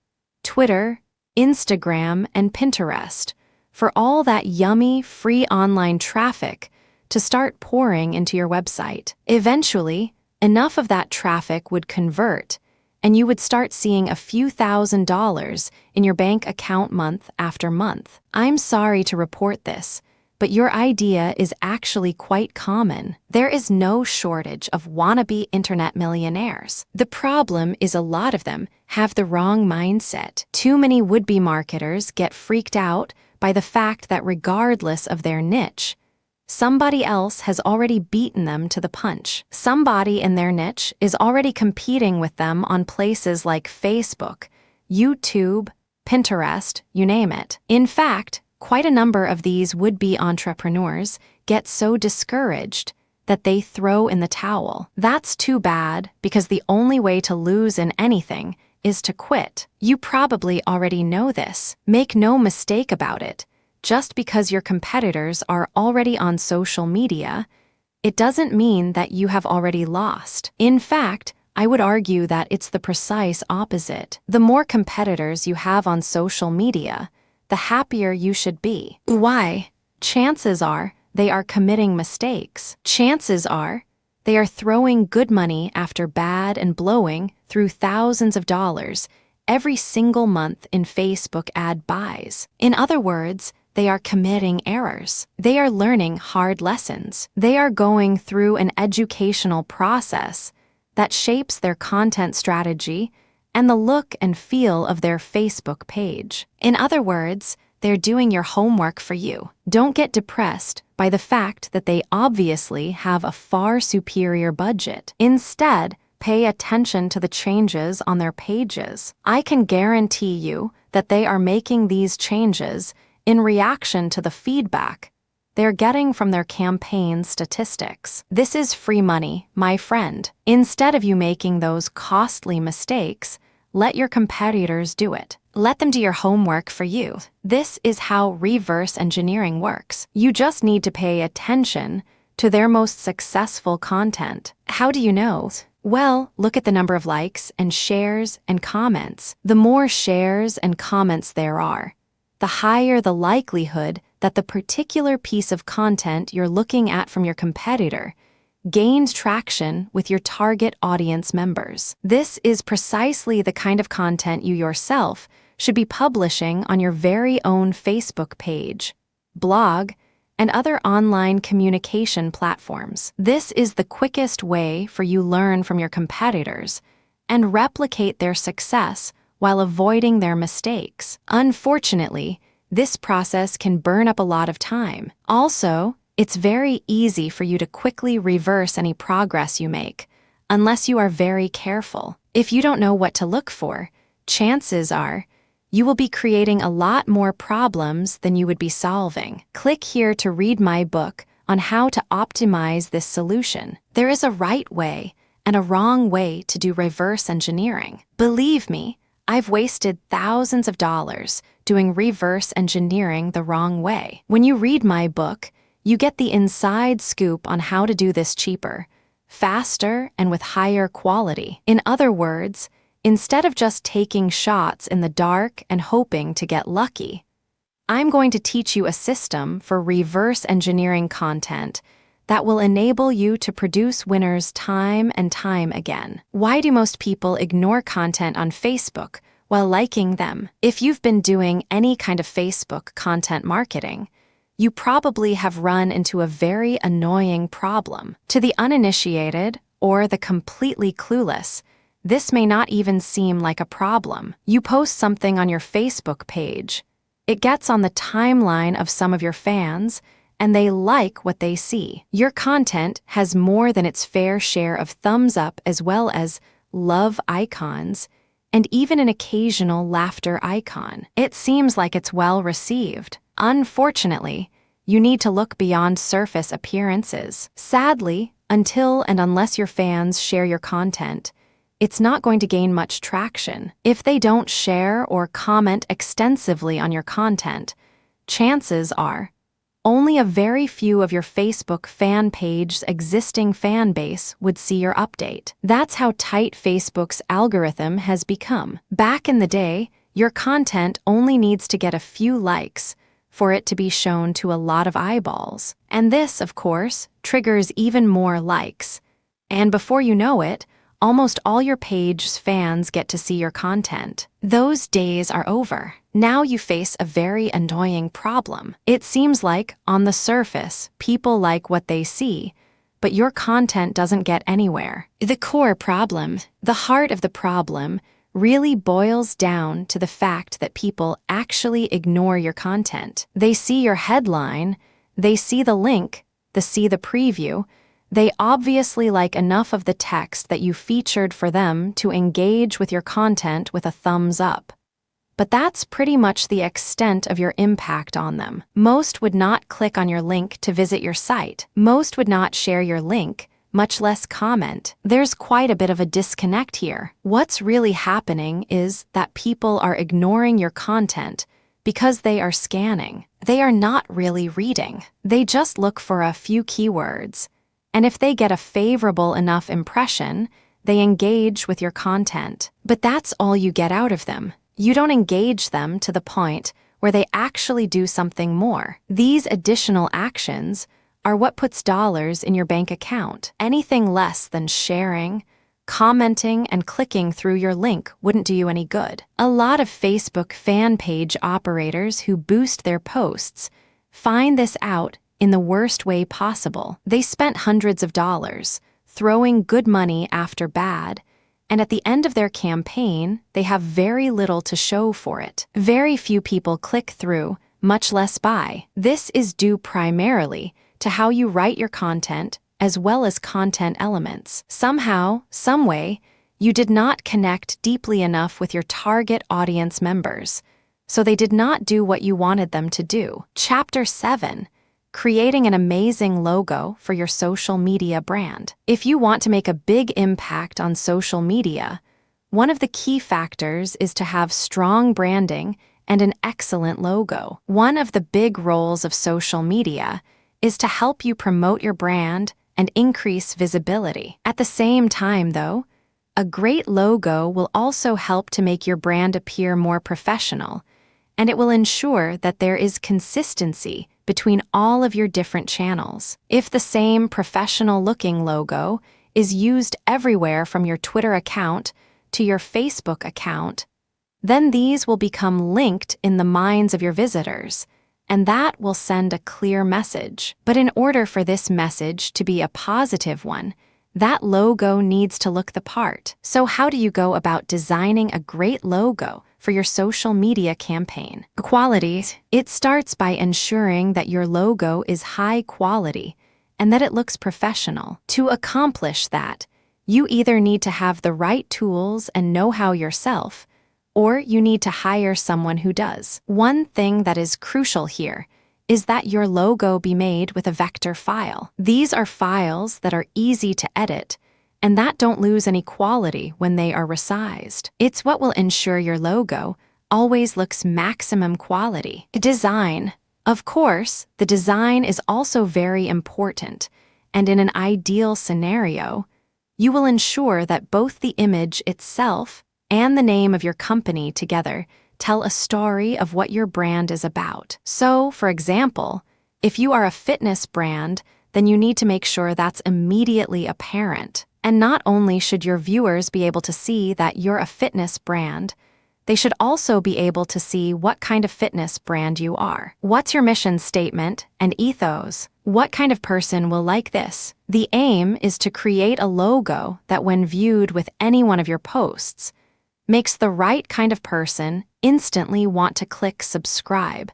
Twitter, Instagram, and Pinterest for all that yummy free online traffic to start pouring into your website. Eventually, enough of that traffic would convert, and you would start seeing a few $1,000s in your bank account month after month. I'm sorry to report this, but your idea is actually quite common. There is no shortage of wannabe internet millionaires. The problem is a lot of them have the wrong mindset. Too many would-be marketers get freaked out by the fact that regardless of their niche, somebody else has already beaten them to the punch. Somebody in their niche is already competing with them on places like Facebook, YouTube, Pinterest, you name it. In fact, quite a number of these would-be entrepreneurs get so discouraged that they throw in the towel. That's too bad, because the only way to lose in anything is to quit. You probably already know this. Make no mistake about it. Just because your competitors are already on social media, it doesn't mean that you have already lost. In fact, I would argue that it's the precise opposite. The more competitors you have on social media, the happier you should be. Why? Chances are they are committing mistakes. Chances are they are throwing good money after bad and blowing through thousands of dollars every single month in Facebook ad buys. In other words, they are committing errors. They are learning hard lessons. They are going through an educational process that shapes their content strategy and the look and feel of their Facebook page. In other words, they're doing your homework for you. Don't get depressed by the fact that they obviously have a far superior budget. Instead, pay attention to the changes on their pages. I can guarantee you that they are making these changes in reaction to the feedback they're getting from their campaign statistics. This is free money, my friend. Instead of you making those costly mistakes, let your competitors do it. Let them do your homework for you. This is how reverse engineering works. You just need to pay attention to their most successful content. How do you know? Well, look at the number of likes and shares and comments. The more shares and comments there are, the higher the likelihood that the particular piece of content you're looking at from your competitor gained traction with your target audience members. This is precisely the kind of content you yourself should be publishing on your very own Facebook page, blog, and other online communication platforms. This is the quickest way for you to learn from your competitors and replicate their success while avoiding their mistakes. Unfortunately, this process can burn up a lot of time. Also, it's very easy for you to quickly reverse any progress you make, unless you are very careful. If you don't know what to look for, chances are you will be creating a lot more problems than you would be solving. Click here to read my book on how to optimize this solution. There is a right way and a wrong way to do reverse engineering. Believe me, I've wasted thousands of dollars doing reverse engineering the wrong way. When you read my book, you get the inside scoop on how to do this cheaper, faster, and with higher quality. In other words, instead of just taking shots in the dark and hoping to get lucky, I'm going to teach you a system for reverse engineering content that will enable you to produce winners time and time again. Why do most people ignore content on Facebook while liking them? If you've been doing any kind of Facebook content marketing, you probably have run into a very annoying problem. To the uninitiated or the completely clueless, this may not even seem like a problem. You post something on your Facebook page. It gets on the timeline of some of your fans, and they like what they see. Your content has more than its fair share of thumbs up as well as love icons, and even an occasional laughter icon. It seems like it's well received. Unfortunately, you need to look beyond surface appearances. Sadly, until and unless your fans share your content, it's not going to gain much traction. If they don't share or comment extensively on your content, chances are only a very few of your Facebook fan page's existing fan base would see your update. That's how tight Facebook's algorithm has become. Back in the day, your content only needs to get a few likes for it to be shown to a lot of eyeballs. And this, of course, triggers even more likes. And before you know it, almost all your page's fans get to see your content. Those days are over. Now you face a very annoying problem. It seems like, on the surface, people like what they see, but your content doesn't get anywhere. The core problem, the heart of the problem, really boils down to the fact that people actually ignore your content. They see your headline, they see the link, they see the preview. They obviously like enough of the text that you featured for them to engage with your content with a thumbs up. But that's pretty much the extent of your impact on them. Most would not click on your link to visit your site. Most would not share your link, much less comment. There's quite a bit of a disconnect here. What's really happening is that people are ignoring your content because they are scanning. They are not really reading. They just look for a few keywords. And if they get a favorable enough impression, they engage with your content. But that's all you get out of them. You don't engage them to the point where they actually do something more. These additional actions are what puts dollars in your bank account. Anything less than sharing, commenting, and clicking through your link wouldn't do you any good. A lot of Facebook fan page operators who boost their posts find this out in the worst way possible. They spent hundreds of dollars, throwing good money after bad, and at the end of their campaign, they have very little to show for it. Very few people click through, much less buy. This is due primarily to how you write your content as well as content elements. Somehow, someway, you did not connect deeply enough with your target audience members, so they did not do what you wanted them to do. Chapter 7. Creating an amazing logo for your social media brand. If you want to make a big impact on social media, one of the key factors is to have strong branding and an excellent logo. One of the big roles of social media is to help you promote your brand and increase visibility. At the same time, though, a great logo will also help to make your brand appear more professional, and it will ensure that there is consistency between all of your different channels. If the same professional-looking logo is used everywhere from your Twitter account to your Facebook account, then these will become linked in the minds of your visitors, and that will send a clear message. But in order for this message to be a positive one, that logo needs to look the part. So how do you go about designing a great logo for your social media campaign? Quality. It starts by ensuring that your logo is high quality and that it looks professional. To accomplish that, you either need to have the right tools and know-how yourself, or you need to hire someone who does. One thing that is crucial here is that your logo be made with a vector file. These are files that are easy to edit and that don't lose any quality when they are resized. It's what will ensure your logo always looks maximum quality. Design. Of course, the design is also very important, and in an ideal scenario, you will ensure that both the image itself and the name of your company together tell a story of what your brand is about. So, for example, if you are a fitness brand, then you need to make sure that's immediately apparent. And not only should your viewers be able to see that you're a fitness brand, they should also be able to see what kind of fitness brand you are. What's your mission statement and ethos? What kind of person will like this? The aim is to create a logo that, when viewed with any one of your posts, makes the right kind of person instantly want to click subscribe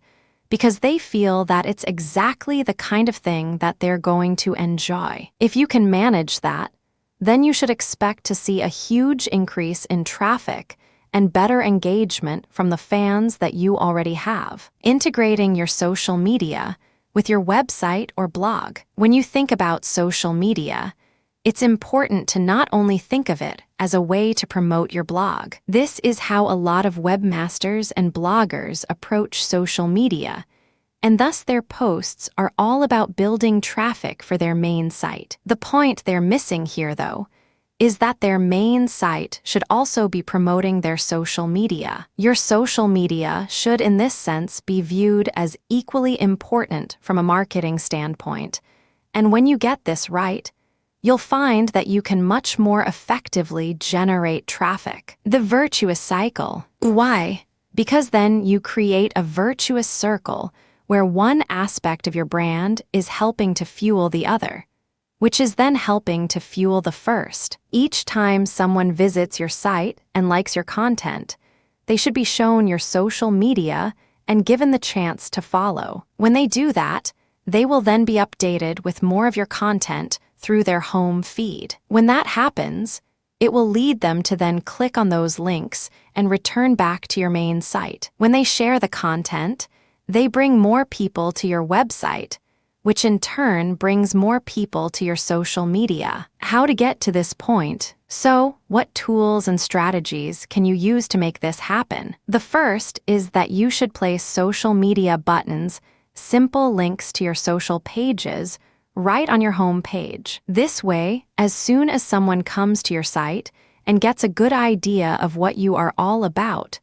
because they feel that it's exactly the kind of thing that they're going to enjoy. If you can manage that, then you should expect to see a huge increase in traffic and better engagement from the fans that you already have. Integrating your social media with your website or blog. When you think about social media, it's important to not only think of it as a way to promote your blog. This is how a lot of webmasters and bloggers approach social media, and thus their posts are all about building traffic for their main site. The point they're missing here, though, is that their main site should also be promoting their social media. Your social media should, in this sense, be viewed as equally important from a marketing standpoint. And when you get this right, you'll find that you can much more effectively generate traffic. The virtuous cycle. Why? Because then you create a virtuous circle where one aspect of your brand is helping to fuel the other, which is then helping to fuel the first. Each time someone visits your site and likes your content, they should be shown your social media and given the chance to follow. When they do that, they will then be updated with more of your content through their home feed. When that happens, it will lead them to then click on those links and return back to your main site. When they share the content, they bring more people to your website, which in turn brings more people to your social media. How to get to this point? So, what tools and strategies can you use to make this happen? The first is that you should place social media buttons, simple links to your social pages, right on your home page. This way, as soon as someone comes to your site and gets a good idea of what you are all about,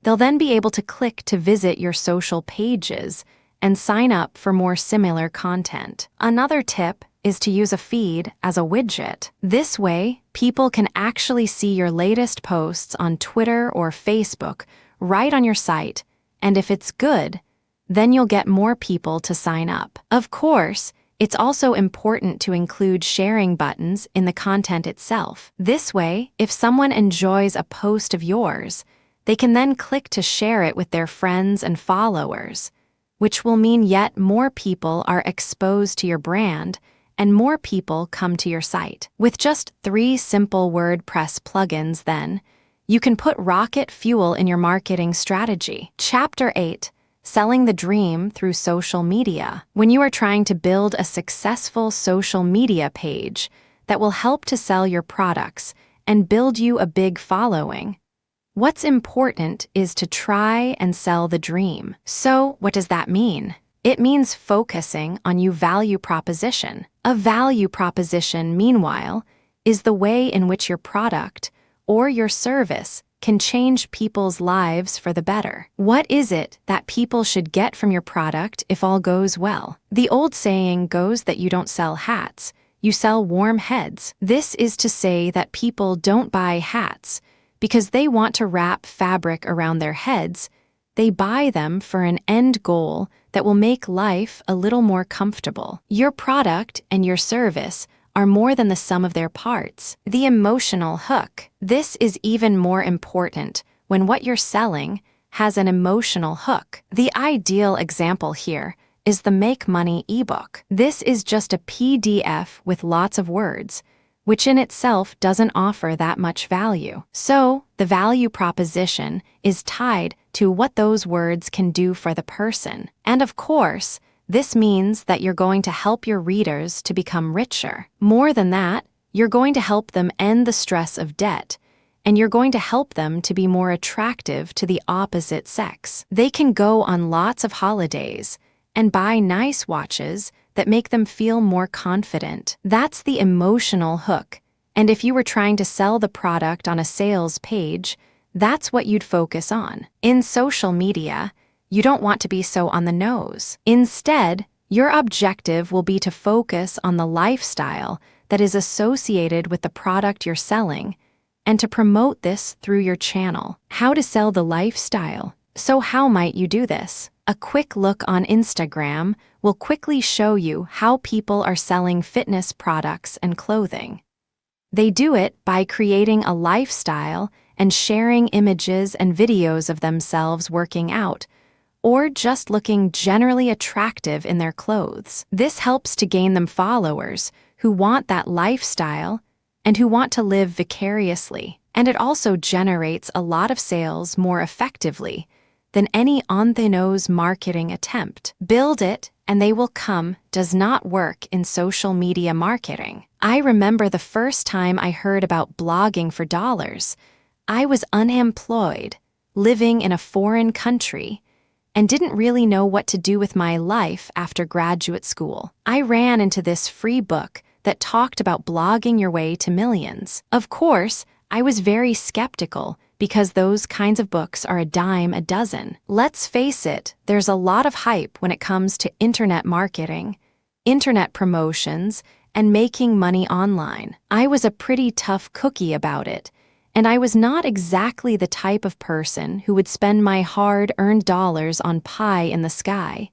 they'll then be able to click to visit your social pages and sign up for more similar content. Another tip is to use a feed as a widget. This way, people can actually see your latest posts on Twitter or Facebook right on your site, and if it's good, then you'll get more people to sign up. Of course, it's also important to include sharing buttons in the content itself. This way, if someone enjoys a post of yours, they can then click to share it with their friends and followers, which will mean yet more people are exposed to your brand and more people come to your site. With just 3 simple WordPress plugins, then, you can put rocket fuel in your marketing strategy. Chapter 8. Selling the dream through social media. When you are trying to build a successful social media page that will help to sell your products and build you a big following, what's important is to try and sell the dream. So, what does that mean? It means focusing on your value proposition. A value proposition, meanwhile, is the way in which your product or your service can change people's lives for the better. What is it that people should get from your product if all goes well? The old saying goes that you don't sell hats, you sell warm heads. This is to say that people don't buy hats because they want to wrap fabric around their heads. They buy them for an end goal that will make life a little more comfortable. Your product and your service are more than the sum of their parts. The emotional hook. This is even more important when what you're selling has an emotional hook. The ideal example here is the Make Money ebook. This is just a PDF with lots of words, which in itself doesn't offer that much value. So, the value proposition is tied to what those words can do for the person. And of course, This means that you're going to help your readers to become richer. More than that, you're going to help them end the stress of debt, and you're going to help them to be more attractive to the opposite sex. They can go on lots of holidays and buy nice watches that make them feel more confident. That's the emotional hook. And if you were trying to sell the product on a sales page, that's what you'd focus on. In social media, you don't want to be so on the nose. Instead, your objective will be to focus on the lifestyle that is associated with the product you're selling and to promote this through your channel. How to sell the lifestyle. So how might you do this? A quick look on Instagram will quickly show you how people are selling fitness products and clothing. They do it by creating a lifestyle and sharing images and videos of themselves working out, or just looking generally attractive in their clothes. This helps to gain them followers who want that lifestyle and who want to live vicariously. And it also generates a lot of sales more effectively than any on-the-nose marketing attempt. Build it and they will come does not work in social media marketing. I remember the first time I heard about blogging for dollars. I was unemployed, living in a foreign country, and didn't really know what to do with my life after graduate school. I ran into this free book that talked about blogging your way to millions. Of course, I was very skeptical because those kinds of books are a dime a dozen. Let's face it, there's a lot of hype when it comes to internet marketing, internet promotions, and making money online. I was a pretty tough cookie about it, and I was not exactly the type of person who would spend my hard-earned dollars on pie in the sky.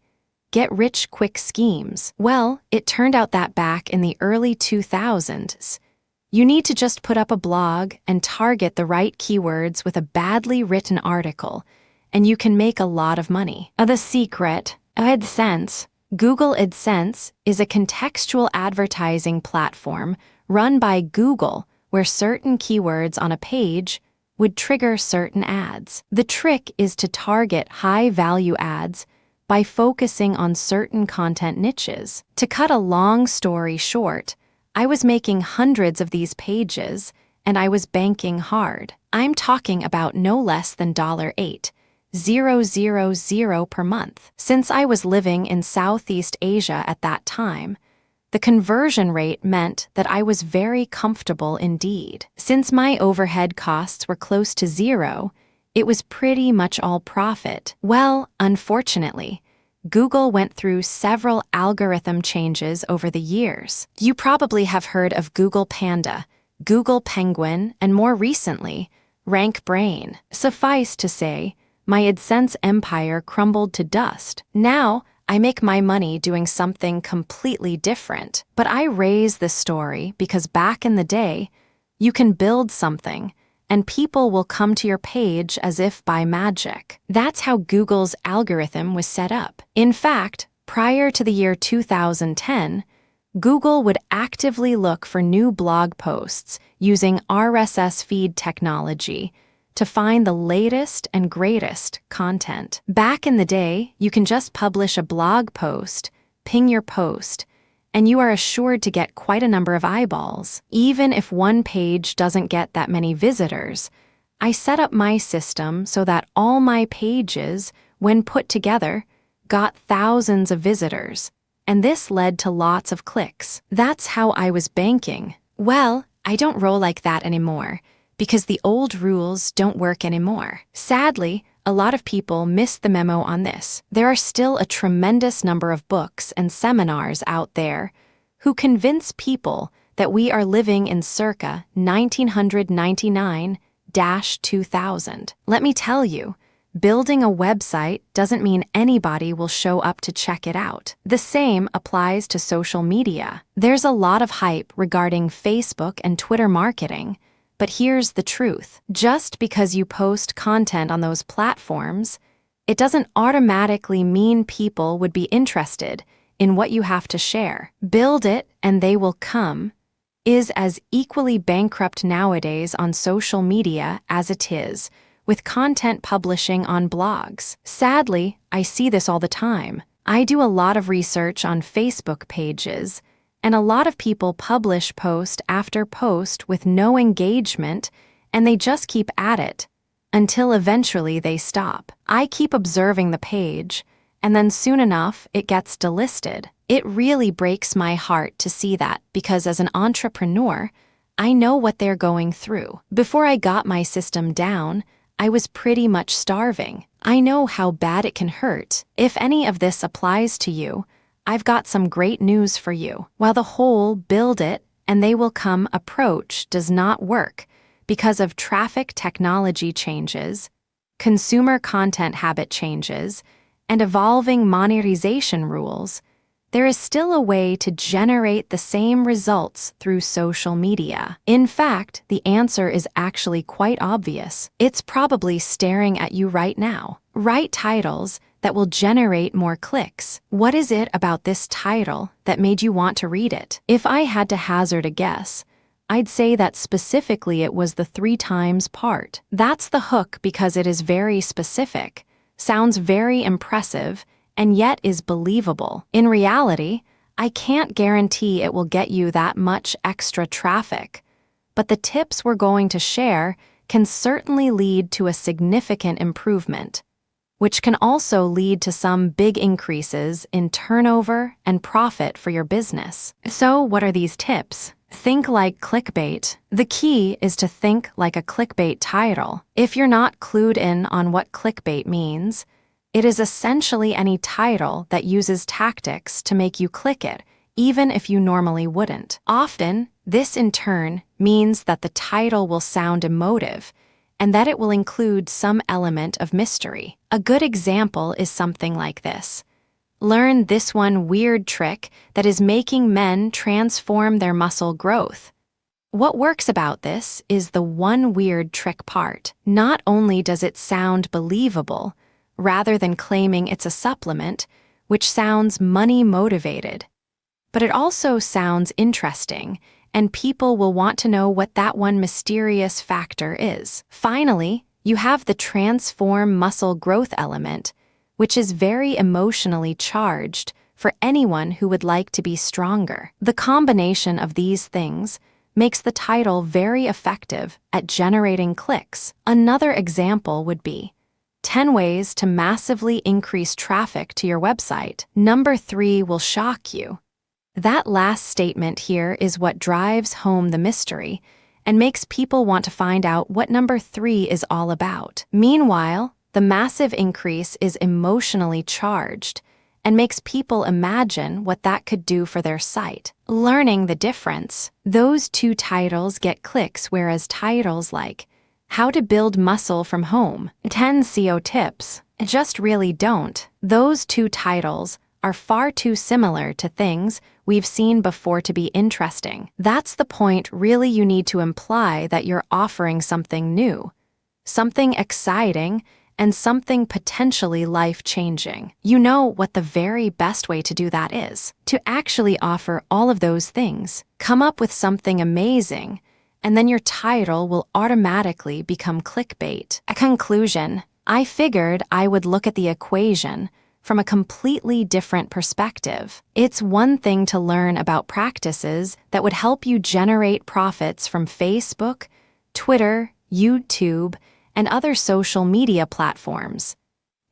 Get-rich-quick schemes. Well, it turned out that back in the early 2000s, you need to just put up a blog and target the right keywords with a badly written article, and you can make a lot of money. The secret, AdSense. Google AdSense is a contextual advertising platform run by Google where certain keywords on a page would trigger certain ads. The trick is to target high-value ads by focusing on certain content niches. To cut a long story short, I was making hundreds of these pages, and I was banking hard. I'm talking about no less than $8,000 per month. Since I was living in Southeast Asia at that time, the conversion rate meant that I was very comfortable indeed. Since my overhead costs were close to zero, it was pretty much all profit. Well, unfortunately, Google went through several algorithm changes over the years. You probably have heard of Google Panda, Google Penguin, and more recently, Rank Brain. Suffice to say, my AdSense empire crumbled to dust. Now, I make my money doing something completely different. But I raise this story because back in the day, you can build something, and people will come to your page as if by magic. That's how Google's algorithm was set up. In fact, prior to the year 2010, Google would actively look for new blog posts using RSS feed technology to find the latest and greatest content. Back in the day, you can just publish a blog post, ping your post, and you are assured to get quite a number of eyeballs. Even if one page doesn't get that many visitors, I set up my system so that all my pages, when put together, got thousands of visitors, and this led to lots of clicks. That's how I was banking. Well, I don't roll like that anymore, because the old rules don't work anymore. Sadly, a lot of people miss the memo on this. There are still a tremendous number of books and seminars out there who convince people that we are living in circa 1999-2000. Let me tell you, building a website doesn't mean anybody will show up to check it out. The same applies to social media. There's a lot of hype regarding Facebook and Twitter marketing, but here's the truth. Just because you post content on those platforms, it doesn't automatically mean people would be interested in what you have to share. Build it and they will come is as equally bankrupt nowadays on social media as it is with content publishing on blogs. Sadly, I see this all the time. I do a lot of research on Facebook pages, and a lot of people publish post after post with no engagement, and they just keep at it until eventually they stop. I keep observing the page, and then soon enough it gets delisted. It really breaks my heart to see that because as an entrepreneur, I know what they're going through. Before I got my system down, I was pretty much starving. I know how bad it can hurt. If any of this applies to you, I've got some great news for you. While the whole build it and they will come approach does not work because of traffic technology changes, consumer content habit changes, and evolving monetization rules, there is still a way to generate the same results through social media. In fact, the answer is actually quite obvious. It's probably staring at you right now. Write titles that will generate more clicks. What is it about this title that made you want to read it? If I had to hazard a guess, I'd say that specifically it was the 3 times part. That's the hook because it is very specific, sounds very impressive, and yet is believable. In reality, I can't guarantee it will get you that much extra traffic, but the tips we're going to share can certainly lead to a significant improvement, which can also lead to some big increases in turnover and profit for your business. So, what are these tips? Think like clickbait. The key is to think like a clickbait title. If you're not clued in on what clickbait means, it is essentially any title that uses tactics to make you click it, even if you normally wouldn't. Often, this in turn means that the title will sound emotive and that it will include some element of mystery. A good example is something like this: learn this one weird trick that is making men transform their muscle growth. What works about this is the one weird trick part. Not only does it sound believable, rather than claiming it's a supplement, which sounds money-motivated, but it also sounds interesting, and people will want to know what that one mysterious factor is. Finally, you have the transform muscle growth element, which is very emotionally charged for anyone who would like to be stronger. The combination of these things makes the title very effective at generating clicks. Another example would be 10 ways to massively increase traffic to your website. Number 3 will shock you. That last statement here is what drives home the mystery and makes people want to find out what number 3 is all about. Meanwhile, the massive increase is emotionally charged and makes people imagine what that could do for their site. Learning the difference, those 2 titles get clicks, whereas titles like How to Build Muscle from Home, 10 SEO Tips, just really don't. Those 2 titles are far too similar to things we've seen before to be interesting. That's the point. Really, you need to imply that you're offering something new, something exciting, and something potentially life-changing. You know what the very best way to do that is. To actually offer all of those things. Come up with something amazing, and then your title will automatically become clickbait. A conclusion: I figured I would look at the equation from a completely different perspective. It's one thing to learn about practices that would help you generate profits from Facebook, Twitter, YouTube, and other social media platforms.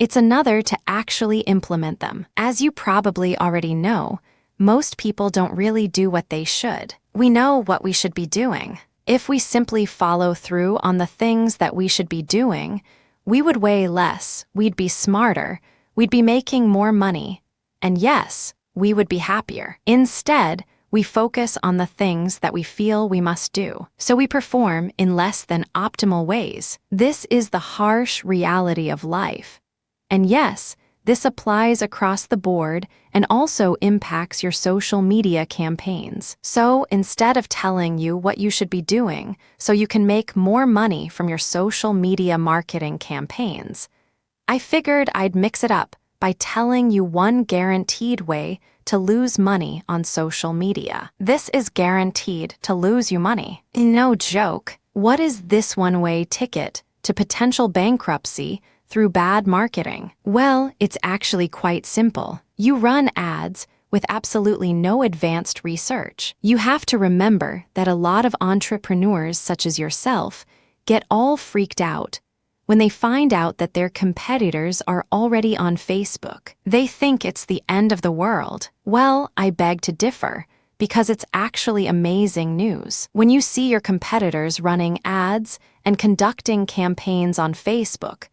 It's another to actually implement them. As you probably already know, most people don't really do what they should. We know what we should be doing. If we simply follow through on the things that we should be doing, we would weigh less, we'd be smarter, we'd be making more money, and yes, we would be happier. Instead, we focus on the things that we feel we must do, so we perform in less than optimal ways. This is the harsh reality of life. And yes, this applies across the board and also impacts your social media campaigns. So instead of telling you what you should be doing so you can make more money from your social media marketing campaigns, I figured I'd mix it up by telling you one guaranteed way to lose money on social media. This is guaranteed to lose you money. No joke. What is this one-way ticket to potential bankruptcy through bad marketing? Well, it's actually quite simple. You run ads with absolutely no advanced research. You have to remember that a lot of entrepreneurs, such as yourself, get all freaked out when they find out that their competitors are already on Facebook. They think it's the end of the world. Well, I beg to differ, because it's actually amazing news. When you see your competitors running ads and conducting campaigns on Facebook,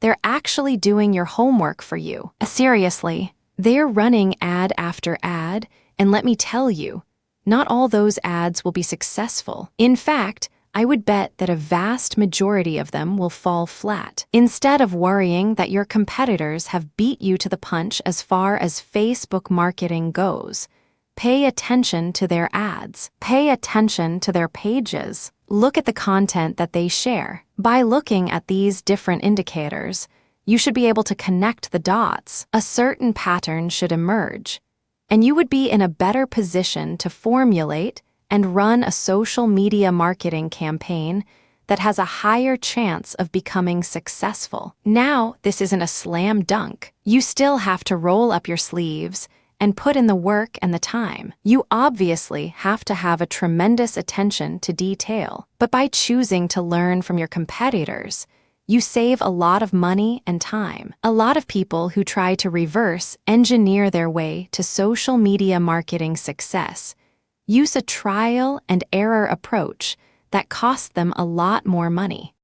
they're actually doing your homework for you. Seriously, they're running ad after ad, and let me tell you, not all those ads will be successful. In fact, I would bet that a vast majority of them will fall flat. Instead of worrying that your competitors have beat you to the punch as far as Facebook marketing goes, pay attention to their ads. Pay attention to their pages. Look at the content that they share. By looking at these different indicators, you should be able to connect the dots. A certain pattern should emerge, and you would be in a better position to formulate and run a social media marketing campaign that has a higher chance of becoming successful. Now, this isn't a slam dunk. You still have to roll up your sleeves and put in the work and the time. You obviously have to have a tremendous attention to detail, but by choosing to learn from your competitors, you save a lot of money and time. A lot of people who try to reverse engineer their way to social media marketing success use a trial and error approach that costs them a lot more money.